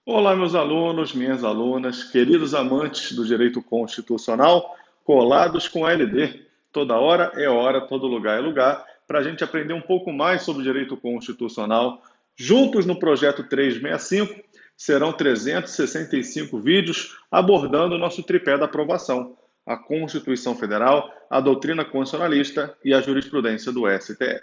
Olá, meus alunos, minhas alunas, queridos amantes do direito constitucional, colados com a LD. Toda hora é hora, todo lugar é lugar, para a gente aprender um pouco mais sobre o direito constitucional. Juntos no projeto 365, serão 365 vídeos abordando o nosso tripé da aprovação: a Constituição Federal, a doutrina constitucionalista e a jurisprudência do STF.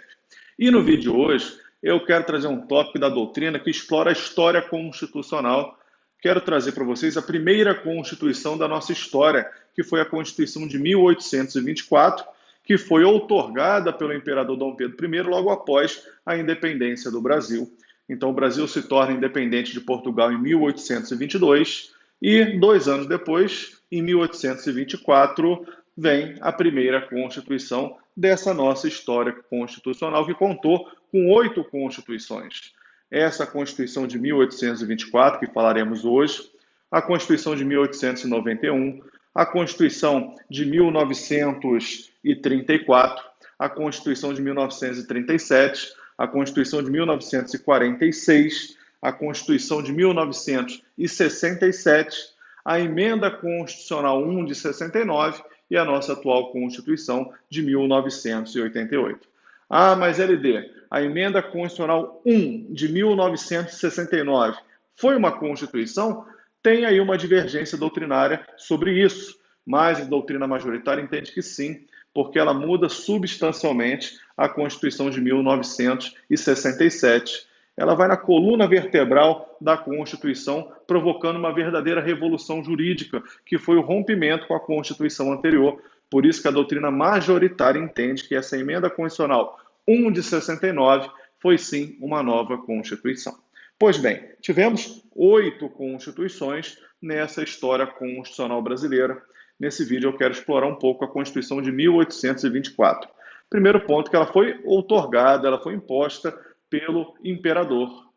E no vídeo de hoje, eu quero trazer um tópico da doutrina que explora a história constitucional. Quero trazer para vocês a primeira Constituição da nossa história, que foi a Constituição de 1824, que foi outorgada pelo imperador Dom Pedro I logo após a independência do Brasil. Então, o Brasil se torna independente de Portugal em 1822 e, 2 anos depois, em 1824, vem a primeira Constituição dessa nossa história constitucional, que contou com 8 constituições. Essa Constituição de 1824, que falaremos hoje, a Constituição de 1891, a Constituição de 1934, a Constituição de 1937, a Constituição de 1946, a Constituição de 1967, a Emenda Constitucional 1 de 69 e a nossa atual Constituição de 1988. Ah, mas LD, a Emenda Constitucional 1 de 1969 foi uma Constituição? Tem aí uma divergência doutrinária sobre isso, mas a doutrina majoritária entende que sim, porque ela muda substancialmente a Constituição de 1967. Ela vai na coluna vertebral da Constituição, provocando uma verdadeira revolução jurídica, que foi o rompimento com a Constituição anterior. Por isso que a doutrina majoritária entende que essa emenda constitucional 1 de 69 foi sim uma nova Constituição. Pois bem, tivemos 8 constituições nessa história constitucional brasileira. Nesse vídeo eu quero explorar um pouco a Constituição de 1824. Primeiro ponto, que ela foi outorgada, ela foi imposta pelo imperador.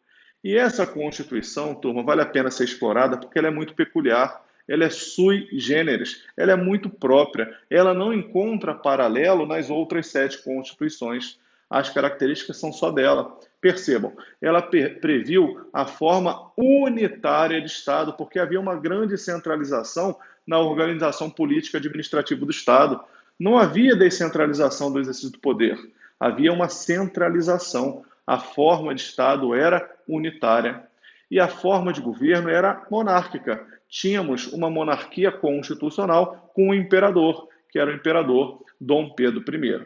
E essa Constituição, turma, vale a pena ser explorada porque ela é muito peculiar, ela é sui generis, ela é muito própria, ela não encontra paralelo nas outras 7 constituições. As características são só dela. Percebam, ela previu a forma unitária de Estado, porque havia uma grande centralização na organização política e administrativa do Estado. Não havia descentralização do exercício do poder, havia uma centralização. A forma de Estado era unitária e a forma de governo era monárquica. Tínhamos uma monarquia constitucional com o imperador, que era o imperador Dom Pedro I.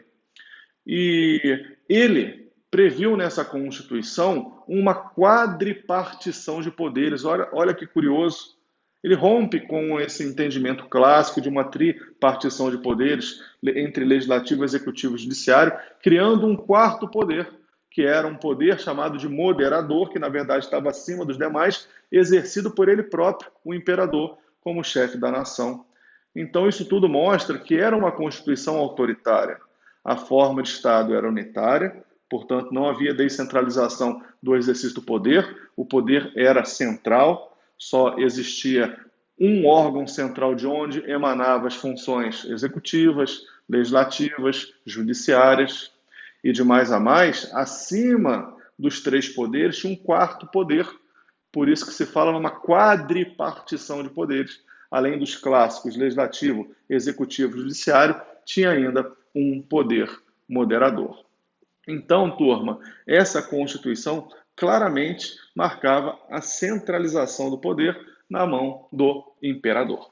E ele previu nessa Constituição uma quadripartição de poderes. Olha que curioso. Ele rompe com esse entendimento clássico de uma tripartição de poderes entre legislativo, executivo e judiciário, criando um quarto poder, que era um poder chamado de moderador, que na verdade estava acima dos demais, exercido por ele próprio, o imperador, como chefe da nação. Então isso tudo mostra que era uma constituição autoritária. A forma de Estado era unitária, portanto não havia descentralização do exercício do poder, o poder era central, só existia um órgão central de onde emanavam as funções executivas, legislativas, judiciárias e de mais a mais, acima dos 3 poderes tinha um quarto poder. Por isso que se fala numa quadripartição de poderes. Além dos clássicos legislativo, executivo e judiciário, tinha ainda um poder moderador. Então, turma, essa Constituição claramente marcava a centralização do poder na mão do imperador.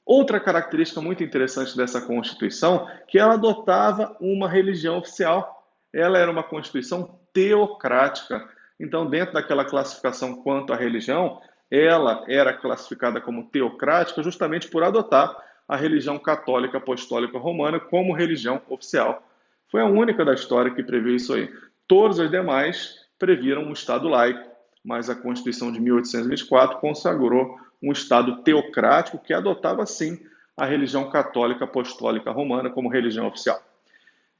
Outra característica muito interessante dessa Constituição é que ela adotava uma religião oficial. Ela era uma Constituição teocrática. Então, dentro daquela classificação quanto à religião, ela era classificada como teocrática justamente por adotar a religião católica apostólica romana como religião oficial. Foi a única da história que previu isso aí. Todas as demais previram um Estado laico, mas a Constituição de 1824 consagrou um Estado teocrático que adotava, sim, a religião católica apostólica romana como religião oficial.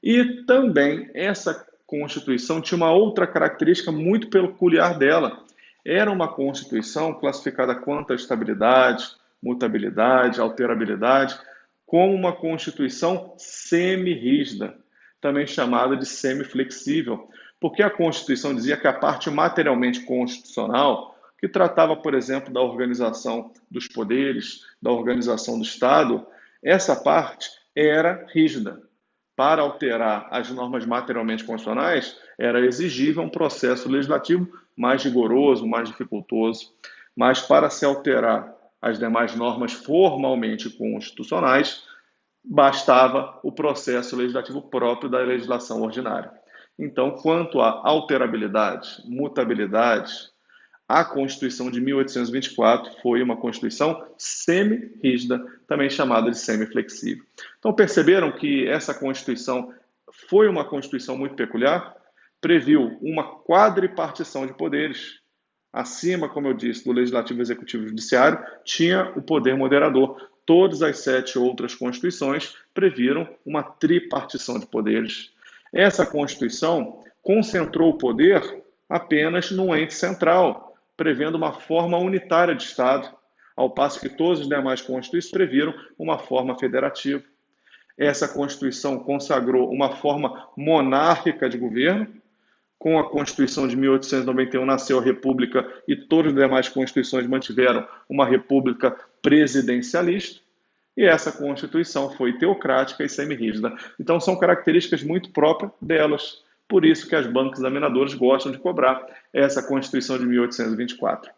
E também essa Constituição tinha uma outra característica muito peculiar dela. Era uma Constituição classificada quanto à estabilidade, mutabilidade, alterabilidade, como uma Constituição semi-rígida, também chamada de semi-flexível, porque a Constituição dizia que a parte materialmente constitucional, que tratava, por exemplo, da organização dos poderes, da organização do Estado, essa parte era rígida. Para alterar as normas materialmente constitucionais, era exigível um processo legislativo mais rigoroso, mais dificultoso. Mas para se alterar as demais normas formalmente constitucionais, bastava o processo legislativo próprio da legislação ordinária. Então, quanto à alterabilidade, mutabilidade, a Constituição de 1824 foi uma Constituição semi-rígida, também chamada de semi-flexível. Então, perceberam que essa Constituição foi uma Constituição muito peculiar? Previu uma quadripartição de poderes. Acima, como eu disse, do Legislativo, Executivo e Judiciário, tinha o poder moderador. Todas as 7 outras constituições previram uma tripartição de poderes. Essa Constituição concentrou o poder apenas num ente central, prevendo uma forma unitária de Estado, ao passo que todas as demais constituições previram uma forma federativa. Essa Constituição consagrou uma forma monárquica de governo. Com a Constituição de 1891 nasceu a República e todas as demais constituições mantiveram uma república presidencialista. E essa Constituição foi teocrática e semi-rígida. Então, são características muito próprias delas. Por isso que as bancas examinadoras gostam de cobrar essa Constituição de 1824.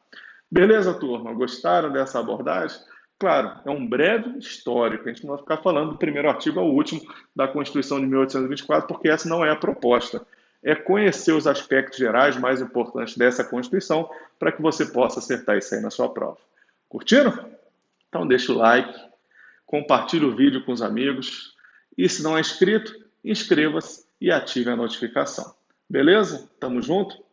Beleza, turma? Gostaram dessa abordagem? Claro, é um breve histórico. A gente não vai ficar falando do primeiro artigo ao último da Constituição de 1824, porque essa não é a proposta. É conhecer os aspectos gerais mais importantes dessa Constituição para que você possa acertar isso aí na sua prova. Curtiram? Então deixa o like, compartilhe o vídeo com os amigos e, se não é inscrito, inscreva-se e ative a notificação. Beleza? Tamo junto?